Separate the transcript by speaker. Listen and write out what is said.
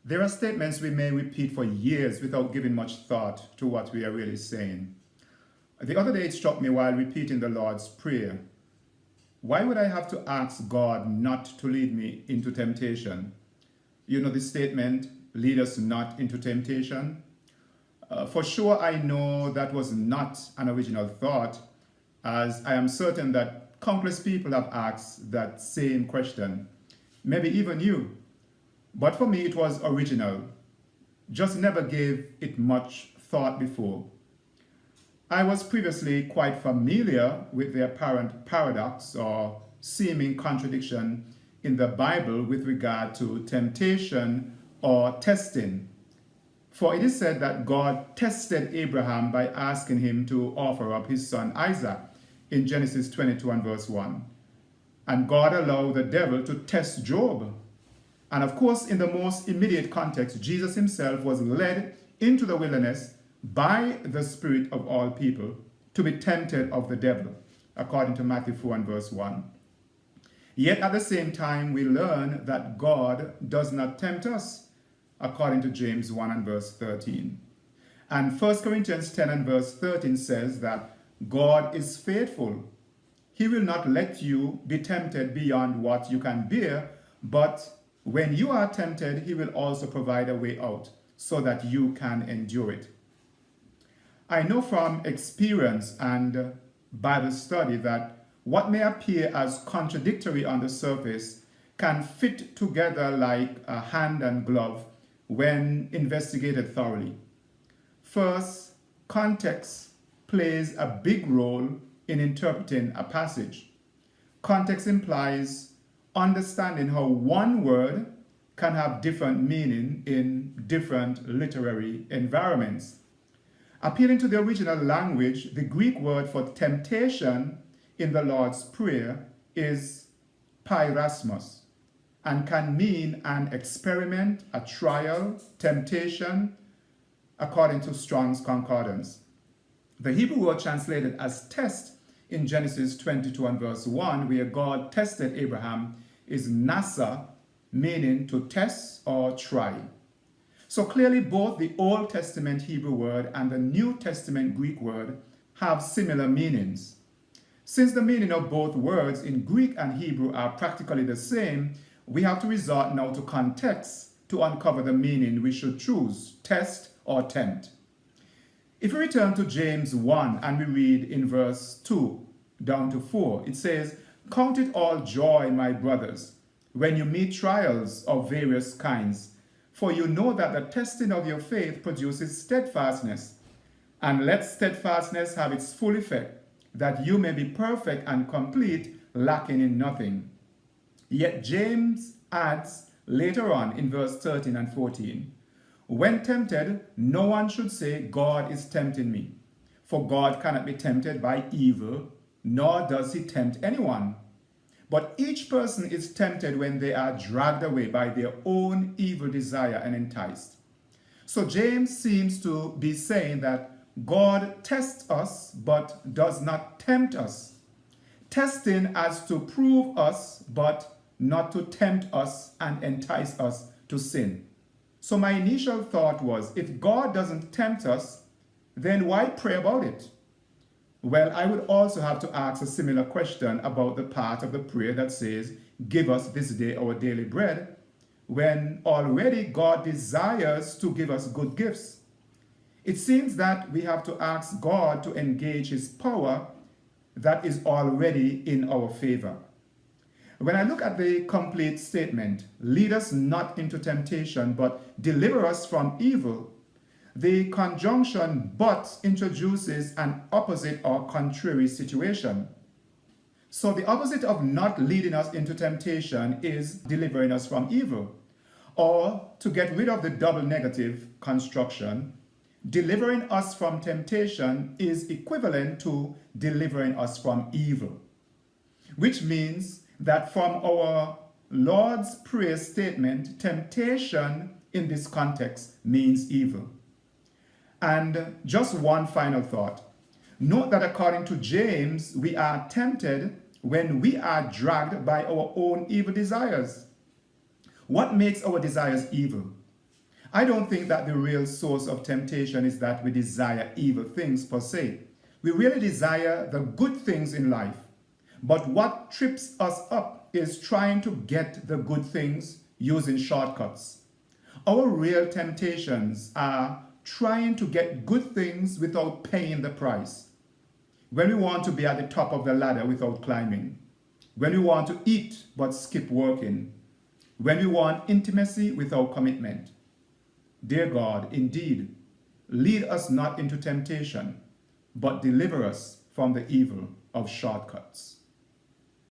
Speaker 1: There are statements we may repeat for years without giving much thought to what we are really saying. The other day it struck me while repeating the Lord's Prayer. Why would I have to ask God not to lead me into temptation? You know the statement, lead us not into temptation? For sure I know that was not an original thought, as I am certain that countless people have asked that same question, maybe even you. But for me it was original, just never gave it much thought before. I was previously quite familiar with the apparent paradox or seeming contradiction in the Bible with regard to temptation or testing. For it is said that God tested Abraham by asking him to offer up his son Isaac in Genesis 22 and verse 1. And God allowed the devil to test Job. And of course, in the most immediate context, Jesus himself was led into the wilderness by the Spirit of all people to be tempted of the devil, according to Matthew 4 and verse 1. Yet at the same time, we learn that God does not tempt us, according to James 1 and verse 13. And 1 Corinthians 10 and verse 13 says that God is faithful. He will not let you be tempted beyond what you can bear, but when you are tempted, he will also provide a way out so that you can endure it. I know from experience and Bible study that what may appear as contradictory on the surface can fit together like a hand and glove when investigated thoroughly. First, context plays a big role in interpreting a passage. Context implies understanding how one word can have different meaning in different literary environments. Appealing to the original language, the Greek word for temptation in the Lord's Prayer is pyrasmos and can mean an experiment, a trial, temptation, according to Strong's Concordance. The Hebrew word translated as test in Genesis 22 and verse 1, where God tested Abraham, is nasa, meaning to test or try. So clearly both the Old Testament Hebrew word and the New Testament Greek word have similar meanings. Since the meaning of both words in Greek and Hebrew are practically the same, we have to resort now to context to uncover the meaning we should choose, test or tempt. If we return to James 1 and we read in verse 2 down to 4, it says, "Count it all joy, my brothers, when you meet trials of various kinds, for you know that the testing of your faith produces steadfastness. And let steadfastness have its full effect, that you may be perfect and complete, lacking in nothing." Yet James adds later on in verse 13 and 14, "When tempted, no one should say, 'God is tempting me.' For God cannot be tempted by evil, nor does he tempt anyone. But each person is tempted when they are dragged away by their own evil desire and enticed." So James seems to be saying that God tests us but does not tempt us. Testing as to prove us but not to tempt us and entice us to sin. So my initial thought was, if God doesn't tempt us, then why pray about it? Well, I would also have to ask a similar question about the part of the prayer that says, "Give us this day our daily bread," when already God desires to give us good gifts. It seems that we have to ask God to engage his power that is already in our favor. When I look at the complete statement, "Lead us not into temptation, but deliver us from evil," the conjunction "but" introduces an opposite or contrary situation. So the opposite of not leading us into temptation is delivering us from evil. Or, to get rid of the double negative construction, delivering us from temptation is equivalent to delivering us from evil. Which means that from our Lord's Prayer statement, temptation in this context means evil. And just one final thought. Note that according to James, we are tempted when we are dragged by our own evil desires. What makes our desires evil? I don't think that the real source of temptation is that we desire evil things per se. We really desire the good things in life. But what trips us up is trying to get the good things using shortcuts. Our real temptations are trying to get good things without paying the price. When we want to be at the top of the ladder without climbing. When we want to eat but skip working. When we want intimacy without commitment. Dear God, indeed, lead us not into temptation, but deliver us from the evil of shortcuts.